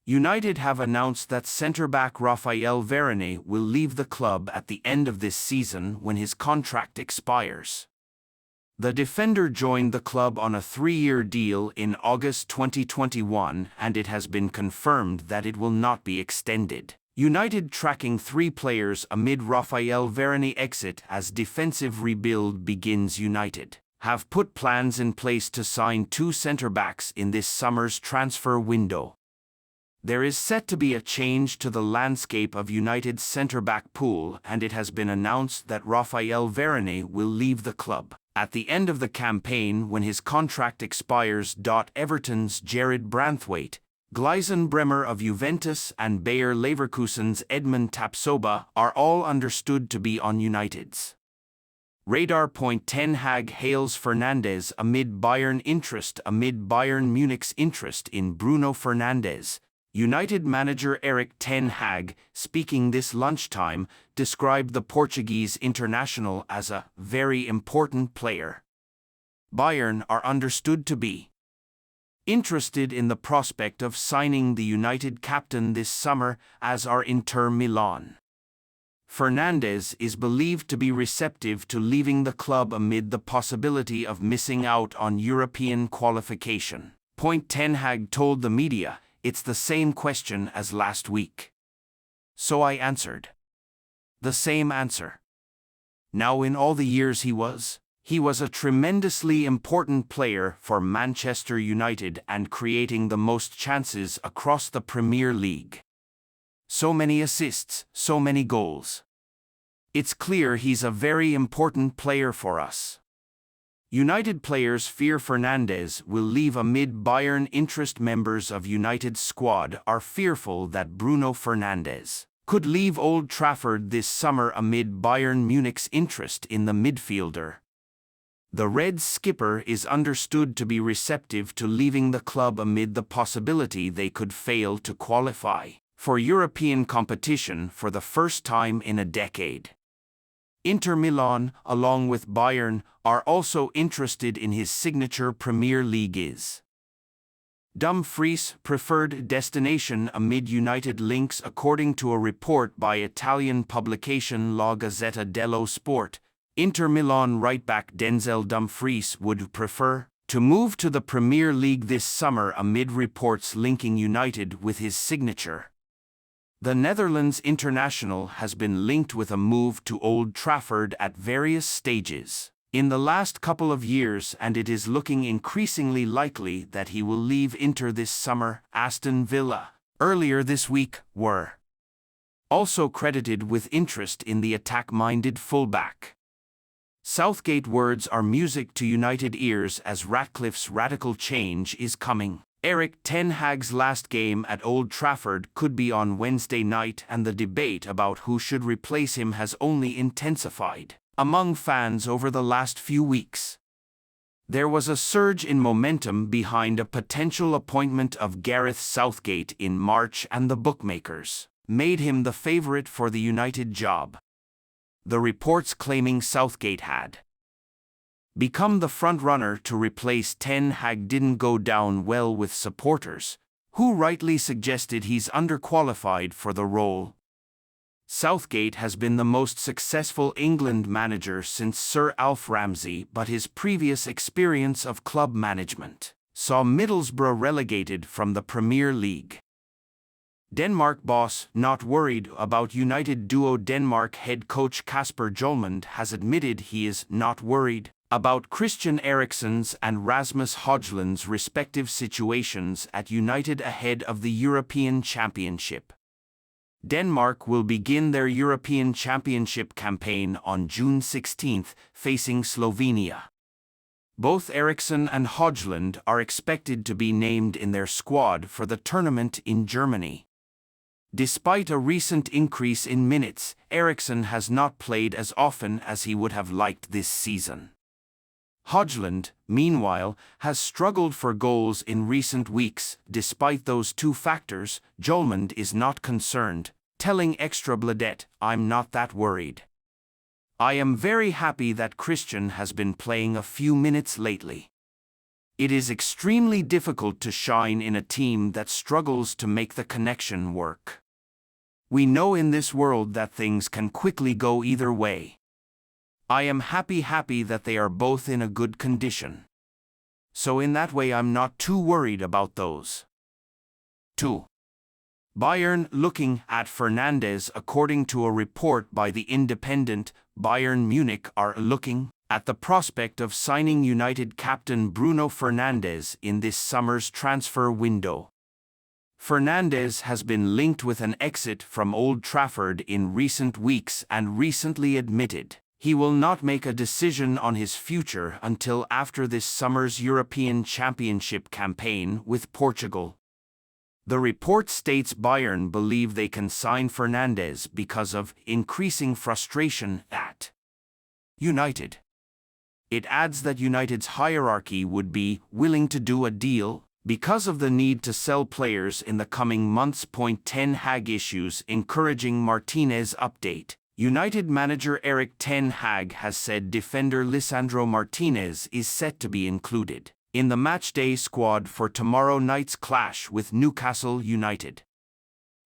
United have announced that centre-back Raphael Varane will leave the club at the end of this season when his contract expires. The defender joined the club on a 3-year deal in August 2021, and it has been confirmed that it will not be extended. United tracking 3 players amid Raphael Varane exit as defensive rebuild begins. United have put plans in place to sign 2 centre-backs in this summer's transfer window. There is set to be a change to the landscape of United's centre-back pool, and it has been announced that Raphael Varane will leave the club at the end of the campaign when his contract expires. Everton's Jared Branthwaite, Gleisen Bremer of Juventus, and Bayer Leverkusen's Edmund Tapsoba are all understood to be on United's radar. Ten Hag hails Fernandes amid Bayern interest. Amid Bayern Munich's interest in Bruno Fernandes, United manager Erik ten Hag, speaking this lunchtime, described the Portuguese international as a very important player. Bayern are understood to be interested in the prospect of signing the United captain this summer, as are Inter Milan. Fernandes is believed to be receptive to leaving the club amid the possibility of missing out on European qualification. Ten Hag told the media, "It's the same question as last week. So I answered the same answer. Now, in all the years he was a tremendously important player for Manchester United and creating the most chances across the Premier League. So many assists, so many goals. It's clear he's a very important player for us." United players fear Fernandes will leave amid Bayern interest. Members of United's squad are fearful that Bruno Fernandes could leave Old Trafford this summer amid Bayern Munich's interest in the midfielder. The Reds skipper is understood to be receptive to leaving the club amid the possibility they could fail to qualify for European competition for the first time in a decade. Inter Milan, along with Bayern, are also interested in his signature. Premier League is Dumfries' preferred destination amid United links, according to a report by Italian publication La Gazzetta dello Sport. Inter Milan right-back Denzel Dumfries would prefer to move to the Premier League this summer amid reports linking United with his signature. The Netherlands international has been linked with a move to Old Trafford at various stages in the last couple of years, and it is looking increasingly likely that he will leave Inter this summer. Aston Villa, earlier this week, were also credited with interest in the attack-minded fullback. Southgate words are music to United ears as Ratcliffe's radical change is coming. Erik ten Hag's last game at Old Trafford could be on Wednesday night, and the debate about who should replace him has only intensified among fans over the last few weeks. There was a surge in momentum behind a potential appointment of Gareth Southgate in March, and the bookmakers made him the favourite for the United job. The reports claiming Southgate had become the front-runner to replace ten Hag didn't go down well with supporters, who rightly suggested he's underqualified for the role. Southgate has been the most successful England manager since Sir Alf Ramsey, but his previous experience of club management saw Middlesbrough relegated from the Premier League. Denmark boss not worried about United duo. Denmark head coach Kasper Hjulmand has admitted he is not worried about Christian Eriksen's and Rasmus Højlund's respective situations at United ahead of the European Championship. Denmark will begin their European Championship campaign on June 16, facing Slovenia. Both Eriksen and Højlund are expected to be named in their squad for the tournament in Germany. Despite a recent increase in minutes, Eriksen has not played as often as he would have liked this season. Højlund, meanwhile, has struggled for goals in recent weeks. Despite those two factors, Hjulmand is not concerned, telling Ekstrabladet, "I'm not that worried. I am very happy that Christian has been playing a few minutes lately. It is extremely difficult to shine in a team that struggles to make the connection work. We know in this world that things can quickly go either way. I am happy that they are both in a good condition. So in that way I'm not too worried about those. 2. Bayern looking at Fernandes. According to a report by The Independent, Bayern Munich are looking at the prospect of signing United captain Bruno Fernandes in this summer's transfer window. Fernandes has been linked with an exit from Old Trafford in recent weeks and recently admitted he will not make a decision on his future until after this summer's European Championship campaign with Portugal. The report states Bayern believe they can sign Fernandes because of increasing frustration at United. It adds that United's hierarchy would be willing to do a deal because of the need to sell players in the coming months. Ten Hag issues encouraging Martinez update. United manager Erik ten Hag has said defender Lisandro Martinez is set to be included in the matchday squad for tomorrow night's clash with Newcastle United.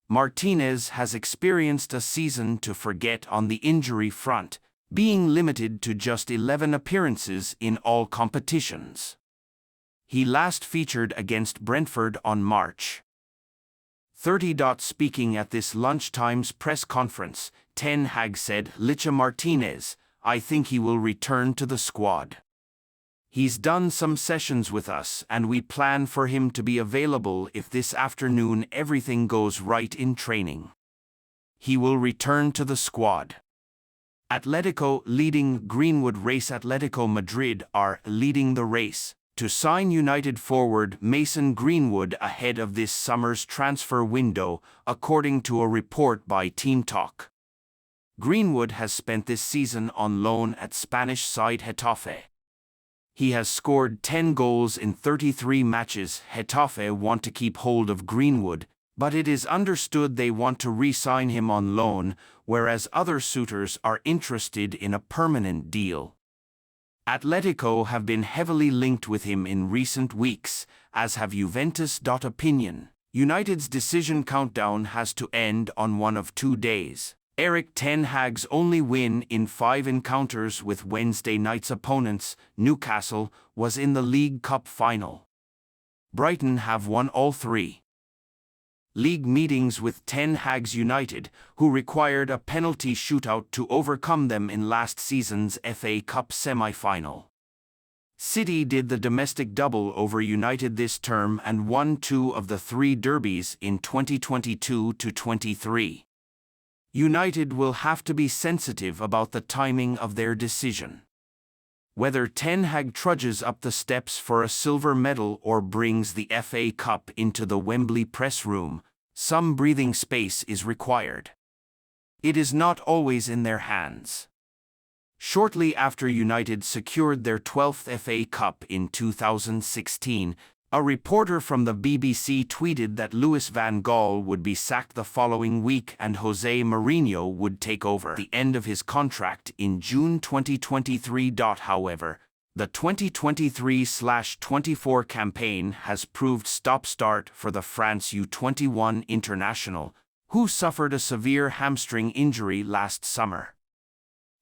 Martinez has experienced a season to forget on the injury front, being limited to just 11 appearances in all competitions. He last featured against Brentford on March 30. Speaking at this lunchtime's press conference, Ten Hag said, "Licha Martinez, I think he will return to the squad. He's done some sessions with us and we plan for him to be available if this afternoon everything goes right in training. He will return to the squad." Atletico leading Greenwood race. Atletico Madrid are leading the race to sign United forward Mason Greenwood ahead of this summer's transfer window, according to a report by Team Talk. Greenwood has spent this season on loan at Spanish side Getafe. He has scored 10 goals in 33 matches. Getafe want to keep hold of Greenwood, but it is understood they want to re-sign him on loan, whereas other suitors are interested in a permanent deal. Atletico have been heavily linked with him in recent weeks, as have Juventus. Opinion. United's decision countdown has to end on one of 2 days. Erik ten Hag's only win in 5 encounters with Wednesday night's opponents, Newcastle, was in the League Cup final. Brighton have won all 3 league meetings with Ten Hag's United, who required a penalty shootout to overcome them in last season's FA Cup semi-final. City did the domestic double over United this term and won 2 of the 3 derbies in 2022-23. United will have to be sensitive about the timing of their decision. Whether Ten Hag trudges up the steps for a silver medal or brings the FA Cup into the Wembley press room, some breathing space is required. It is not always in their hands. Shortly after United secured their 12th FA Cup in 2016, a reporter from the BBC tweeted that Louis van Gaal would be sacked the following week and Jose Mourinho would take over the end of his contract in June 2023. However, the 2023/24 campaign has proved stop-start for the France U21 international, who suffered a severe hamstring injury last summer.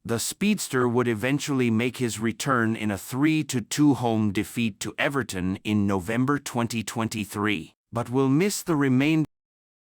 The speedster would eventually make his return in a 3-2 home defeat to Everton in November 2023, but will miss the remainder